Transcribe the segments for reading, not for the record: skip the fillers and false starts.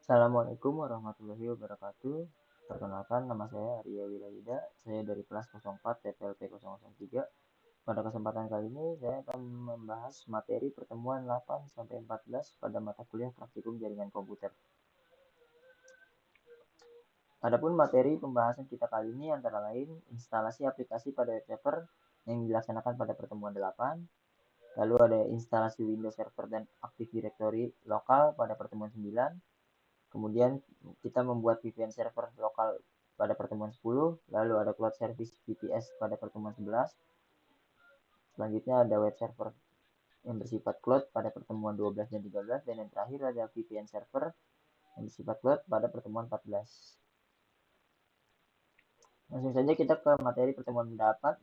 Assalamualaikum warahmatullahi wabarakatuh. Perkenalkan, nama saya Arya Wirayuda. Saya dari kelas 04 TPLP 003. Pada kesempatan kali ini, saya akan membahas materi pertemuan 8-14 pada mata kuliah praktikum jaringan komputer. Adapun materi pembahasan kita kali ini antara lain instalasi aplikasi pada web server yang dilaksanakan pada pertemuan 8. Lalu ada instalasi Windows Server dan Active Directory lokal pada pertemuan 9. Kemudian kita membuat VPN server lokal pada pertemuan 10, lalu ada cloud service VPS pada pertemuan 11. Selanjutnya ada web server yang bersifat cloud pada pertemuan 12 dan 13, dan yang terakhir ada VPN server yang bersifat cloud pada pertemuan 14. Langsung saja kita ke materi pertemuan 8,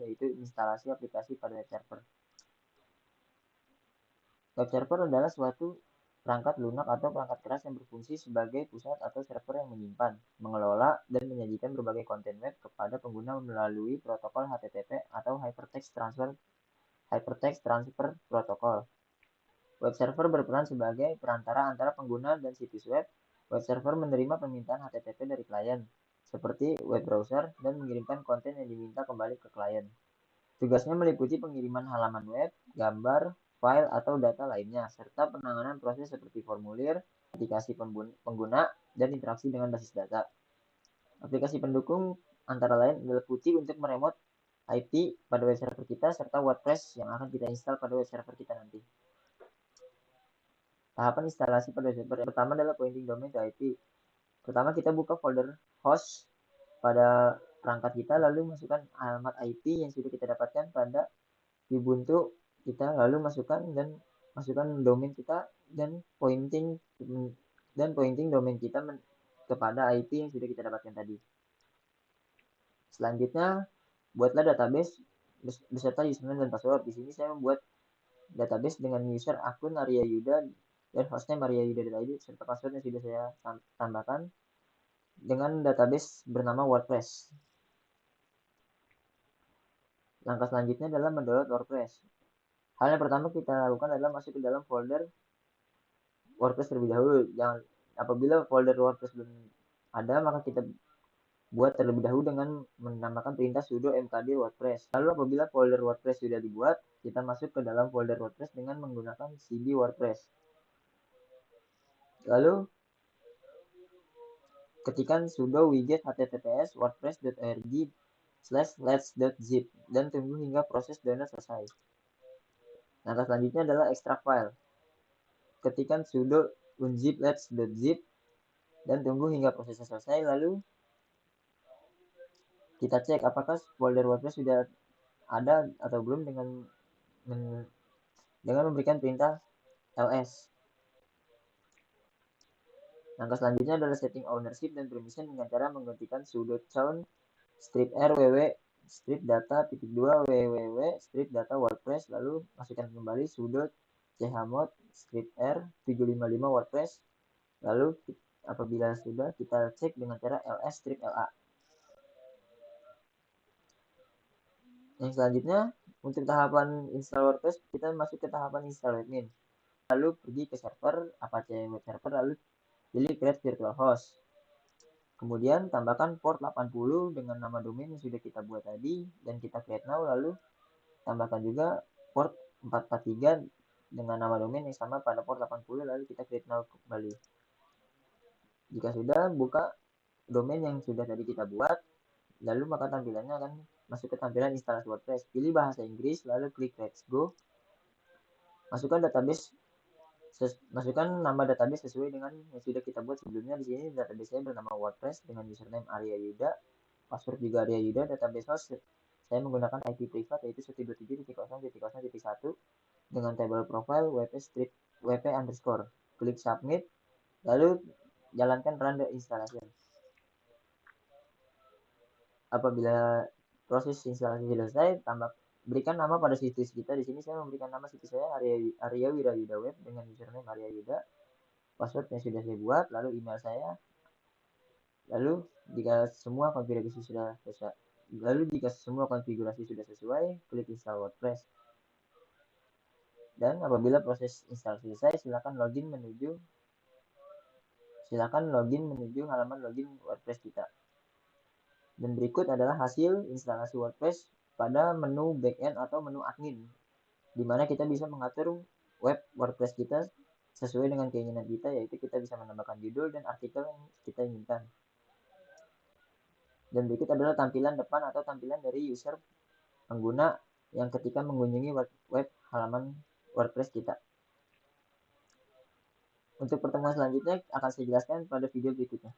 yaitu instalasi aplikasi pada web server. Web server adalah suatu perangkat lunak atau perangkat keras yang berfungsi sebagai pusat atau server yang menyimpan, mengelola, dan menyajikan berbagai konten web kepada pengguna melalui protokol HTTP atau Hypertext Transfer Protocol. Web server berperan sebagai perantara antara pengguna dan situs web. Web server menerima permintaan HTTP dari klien, seperti web browser, dan mengirimkan konten yang diminta kembali ke klien. Tugasnya meliputi pengiriman halaman web, gambar, file, atau data lainnya, serta penanganan proses seperti formulir, aplikasi pengguna, dan interaksi dengan basis data. Aplikasi pendukung antara lain adalah putih untuk meremote IP pada web server kita, serta WordPress yang akan kita install pada web server kita nanti. Tahapan instalasi pada web server yang pertama adalah pointing domain to IP. Pertama kita buka folder host pada perangkat kita, lalu masukkan alamat IP yang sudah kita dapatkan pada Ubuntu kita, lalu masukkan domain kita dan pointing domain kita kepada IP yang sudah kita dapatkan tadi. Selanjutnya buatlah database beserta username dan password. Di sini saya membuat database dengan user akun Arya Yuda dan hostname aryayuda.id serta password yang sudah saya tambahkan dengan database bernama WordPress. Langkah selanjutnya adalah mendownload WordPress. Hal yang pertama kita lakukan adalah masuk ke dalam folder WordPress terlebih dahulu. Apabila folder WordPress belum ada, maka kita buat terlebih dahulu dengan menambahkan perintah sudo mkd WordPress. Lalu apabila folder WordPress sudah dibuat, kita masuk ke dalam folder WordPress dengan menggunakan cd WordPress. Lalu ketikkan sudo wget https wordpress.org/lets.zip dan tunggu hingga proses download selesai. Langkah selanjutnya adalah ekstrak file. Ketikkan sudo unzip lets.zip dan tunggu hingga prosesnya selesai, lalu kita cek apakah folder WordPress sudah ada atau belum dengan memberikan perintah ls. Langkah selanjutnya adalah setting ownership dan permission dengan cara menggantikan sudo chown strip r ww strip data -2 www strip data WordPress, lalu masukkan kembali sudo chmod strip r 755 WordPress, lalu apabila sudah kita cek dengan cara ls strip la. Yang selanjutnya untuk tahapan install WordPress, kita masuk ke tahapan install admin, lalu pergi ke server Apache web server, lalu pilih create virtual host. Kemudian tambahkan port 80 dengan nama domain yang sudah kita buat tadi dan kita create now, lalu tambahkan juga port 443 dengan nama domain yang sama pada port 80, lalu kita create now kembali. Jika sudah, buka domain yang sudah tadi kita buat, lalu maka tampilannya akan masuk ke tampilan instalasi WordPress. Pilih bahasa Inggris, lalu klik Let's Go. Masukkan nama database sesuai dengan yang sudah kita buat sebelumnya. Di sini database saya bernama WordPress dengan username Arya Yuda, password juga Arya Yuda. Database host saya menggunakan IP privat yaitu 127.0.0.1 dengan table profile wp_. Klik submit, lalu jalankan run the installation. Apabila proses instalasi selesai, berikan nama pada situs kita. Di sini saya memberikan nama situs saya Arya Wirayuda Web dengan username Arya Yuda, password yang sudah saya buat, lalu email saya. Lalu jika semua konfigurasi sudah sesuai, klik install WordPress. Dan apabila proses install selesai, silakan login menuju halaman login WordPress kita. Dan berikut adalah hasil instalasi WordPress pada menu backend atau menu admin, di mana kita bisa mengatur web WordPress kita sesuai dengan keinginan kita, yaitu kita bisa menambahkan judul dan artikel yang kita inginkan. Dan berikut adalah tampilan depan atau tampilan dari user pengguna yang ketika mengunjungi web halaman WordPress kita. Untuk pertemuan selanjutnya akan saya jelaskan pada video berikutnya.